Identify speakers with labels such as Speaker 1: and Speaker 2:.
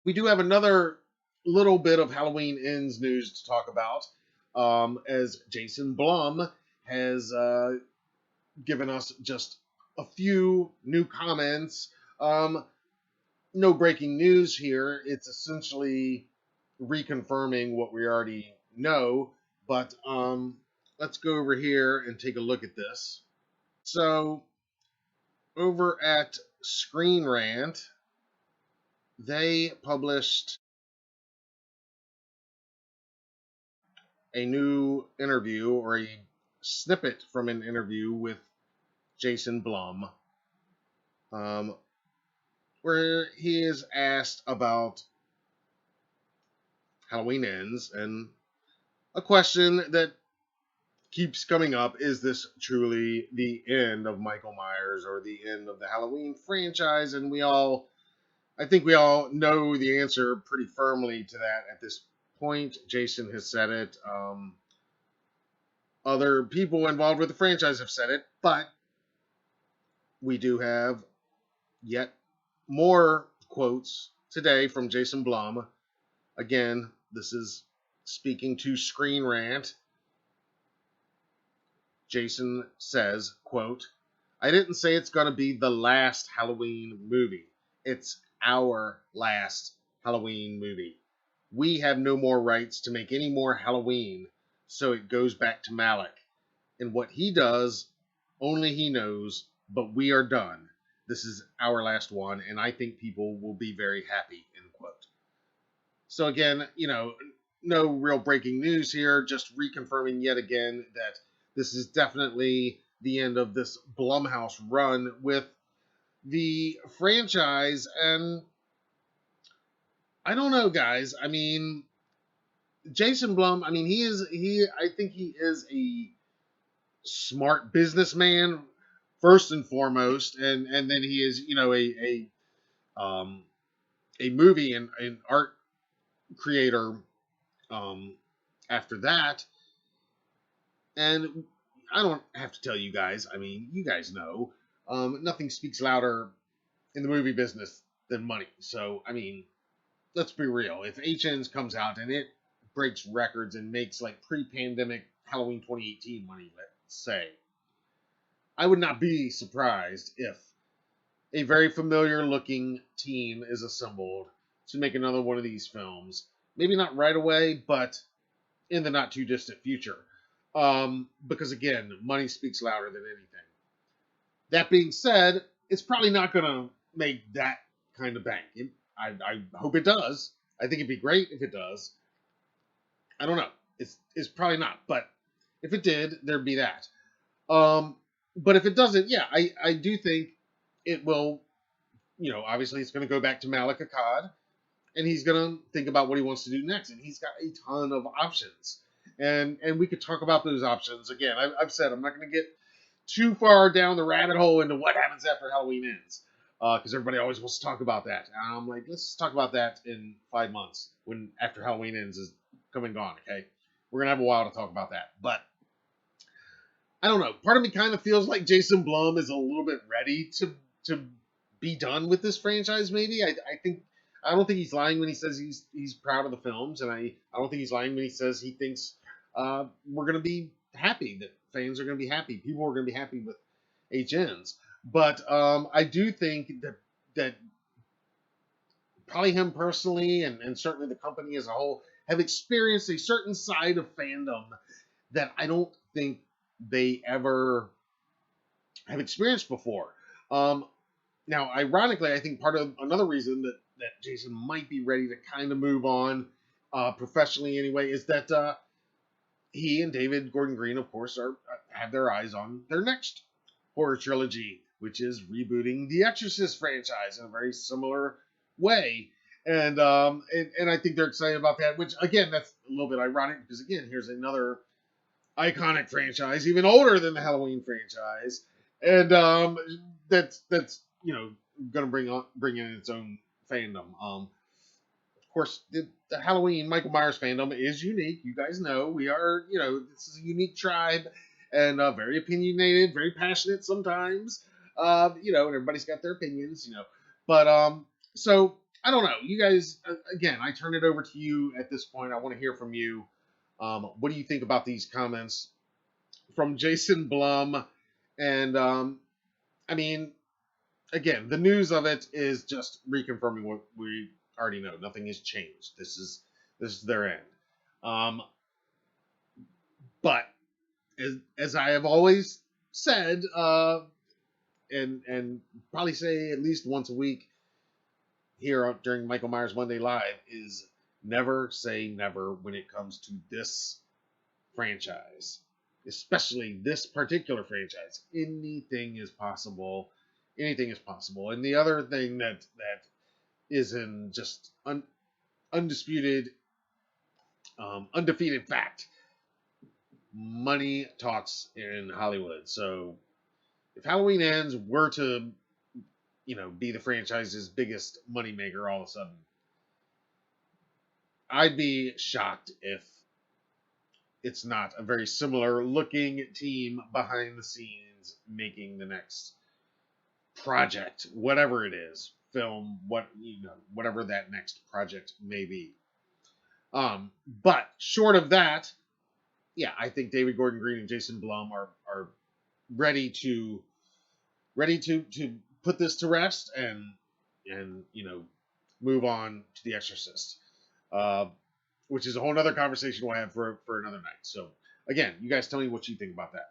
Speaker 1: We do have another little bit of Halloween Ends news to talk about, as Jason Blum has given us just a few new comments. No breaking news here. It's essentially reconfirming what we already know. But let's go over here and take a look at this. So over at Screen Rant, they published a new interview or a snippet from an interview with Jason Blum, um, where he is asked about Halloween Ends, and a question that keeps coming up: is this truly the end of Michael Myers or the end of the Halloween franchise? And I think we all know the answer pretty firmly to that at this point. Jason has said it. Other people involved with the franchise have said it, but we do have yet more quotes today from Jason Blum. Again, this is speaking to Screen Rant. Jason says, quote, "I didn't say it's going to be the last Halloween movie. It's our last Halloween movie. We have no more rights to make any more Halloween, so it goes back to Malik. And what he does, only he knows, but we are done. This is our last one, and I think people will be very happy," end quote. So again, no real breaking news here, just reconfirming yet again that this is definitely the end of this Blumhouse run with the franchise. And I don't know, guys. I mean, Jason Blum, I mean, I think he is a smart businessman first and foremost, and then he is, a movie and art creator um, after that. And I don't have to tell you guys. I mean, you guys know. Nothing speaks louder in the movie business than money. So, I mean, let's be real. If HNs comes out and it breaks records and makes like pre-pandemic Halloween 2018 money, let's say, I would not be surprised if a very familiar looking team is assembled to make another one of these films. Maybe not right away, but in the not too distant future. Because again, money speaks louder than anything. That being said, it's probably not going to make that kind of bank. I hope it does. I think it'd be great if it does. I don't know. It's probably not, but if it did, there'd be that. Um, but if it doesn't, yeah, I do think it will. Obviously, it's going to go back to Malik Akkad, and he's going to think about what he wants to do next, and he's got a ton of options, and we could talk about those options again. I've said I'm not going to get too far down the rabbit hole into what happens after Halloween ends, because everybody always wants to talk about that. And I'm like, let's talk about that in 5 months when after Halloween ends is come and gone. Okay, we're gonna have a while to talk about that, but I don't know. Part of me kind of feels like Jason Blum is a little bit ready to be done with this franchise. Maybe I don't think he's lying when he says he's proud of the films, and I don't think he's lying when he says he thinks we're gonna be happy, that fans are gonna be happy, people are gonna be happy with HNs. But I do think that probably him personally and certainly the company as a whole have experienced a certain side of fandom that I don't think they ever have experienced before. Um, Now, ironically, I think part of another reason that Jason might be ready to kind of move on professionally anyway is that he and David Gordon Green, of course, are have their eyes on their next horror trilogy, which is rebooting the Exorcist franchise in a very similar way. And I think they're excited about that. Which again, that's a little bit ironic because again, here's another iconic franchise, even older than the Halloween franchise, and that's going to bring in its own fandom. Of course, the Halloween Michael Myers fandom is unique. You guys know we are, this is a unique tribe and very opinionated, very passionate sometimes. And everybody's got their opinions. But so I don't know. You guys, again, I turn it over to you at this point. I want to hear from you. What do you think about these comments from Jason Blum? And I mean, again, the news of it is just reconfirming what we already know. Nothing has changed. This is their end. Um, but as I have always said, and probably say at least once a week here during Michael Myers Monday Live, is never say never when it comes to this franchise, especially this particular franchise. Anything is possible. Anything is possible. And the other thing that is in just undisputed, undefeated fact: money talks in Hollywood. So if Halloween Ends were to, be the franchise's biggest moneymaker all of a sudden, I'd be shocked if it's not a very similar looking team behind the scenes making the next project, whatever it is, film, whatever that next project may be. But short of that, yeah, I think David Gordon Green and Jason Blum are ready to put this to rest and move on to The Exorcist, which is a whole other conversation we'll have for another night. So again, you guys tell me what you think about that.